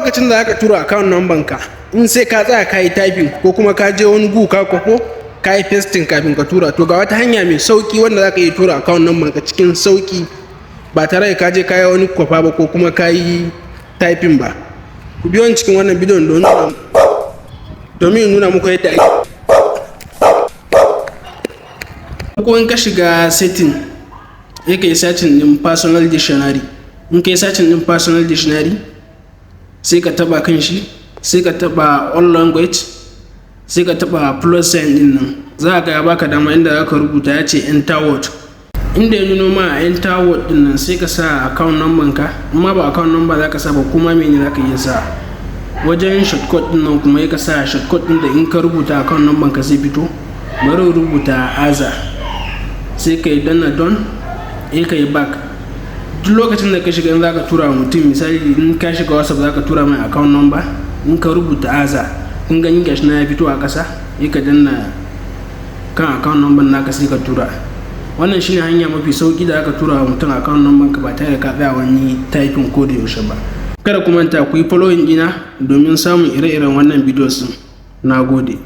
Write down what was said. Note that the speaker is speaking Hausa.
lokacin da aka tura account number ka, in sai ka tsaya ka yi typing ko kuma ka je wani gu ka kwafo ka yi pasting kafin ka tura, to ga wata hanya mai sauki wanda za ka yi tura account number ka cikin sauki ba tare da ka je ka yi wani kwafa ba ko kuma ka yi typing ba. Ku biyo ni cikin wannan bidiyon domin nuna muku yadda ake. Ko in ka shiga setting sai ka yi searching din personal dictionary. In ka yi searching din personal dictionary sai ka taba kan shi, sai ka taba all language, sai ka taba plus sign din nan. Za ka ya baka dama inda za ka rubuta ya ce enter word. Inda ya nuno ma enter word din nan sai ka sa account number ka, amma ba account number za ka sa ba kuma mene za ka iya sa. Wajen shortcut din nan kuma ya ka sa shortcut din da in ka rubuta account number ka zai fito. Bari rubuta aza, sai ka yi danna don, sai ka yi back. Duk lokacin da ka shiga in za ka tura mutum, misali in ka shiga WhatsApp za ka tura mai account number, in ka rubuta aza, kun gani gashi na ya fito a ƙasa, sai ka danna kan account number naka sai ka tura. Wannan shine hanya mafi sauki da aka tura wa mutum account number ka ba tare da ka tsaya wani typing ko da yaushe ba. Kada ku manta ku yi following ɗina domin samun ire-iren wannan videos din. Nagode.